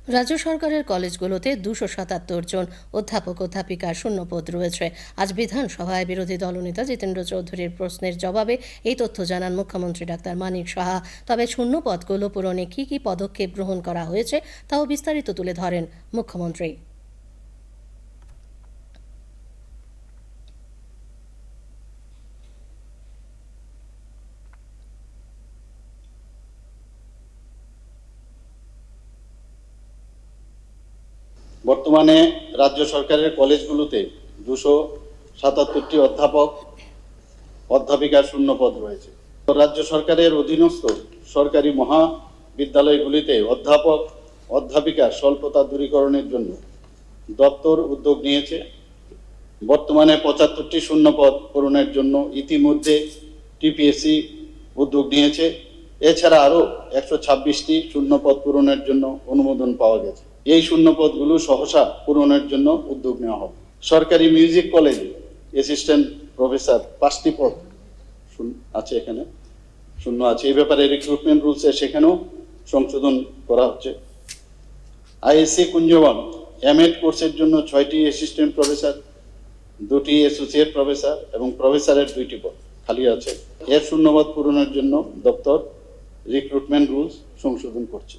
রাজ্য সরকারের কলেজগুলোতে 277 জন অধ্যাপক অধ্যাপিকার শূন্যপদ রয়েছে। আজ বিধানসভায় বিরোধী দলনেতা জিতেন্দ্র চৌধুরীর প্রশ্নের জবাবে এই তথ্য জানান মুখ্যমন্ত্রী ডাক্তার মানিক সাহা। তবে শূন্য পদগুলো পূরণে কী কী পদক্ষেপ গ্রহণ করা হয়েছে তাও বিস্তারিত তুলে ধরেন মুখ্যমন্ত্রী। বর্তমানে রাজ্য সরকারের কলেজগুলোতে 277টি অধ্যাপক অধ্যাপিকার শূন্যপদ রয়েছে। রাজ্য সরকারের অধীনস্থ সরকারি মহাবিদ্যালয়গুলিতে অধ্যাপক অধ্যাপিকার স্বল্পতা দূরীকরণের জন্য দপ্তর উদ্যোগ নিয়েছে। বর্তমানে 75টি শূন্যপদ পূরণের জন্য ইতিমধ্যে টিপিএসসি উদ্যোগ নিয়েছে। এছাড়া আরও 126টি শূন্যপদ পূরণের জন্য অনুমোদন পাওয়া গেছে। এই শূন্যপদগুলো সহসা পূরণের জন্য উদ্যোগ নেওয়া হবে। সরকারি মিউজিক কলেজে অ্যাসিস্ট্যান্ট প্রফেসর 5টি পদ আছে, এখানে শূন্য আছে। এই ব্যাপারে রিক্রুটমেন্ট রুলসে সেখানেও সংশোধন করা হচ্ছে। আইএসসি কুঞ্জবন এমএড কোর্সের জন্য 6টি অ্যাসিস্ট্যান্ট প্রফেসর, 2টি অ্যাসোসিয়েট প্রফেসর এবং প্রফেসরের 2টি পদ খালি আছে। এর শূন্যপদ পূরণের জন্য দপ্তর রিক্রুটমেন্ট রুলস সংশোধন করছে।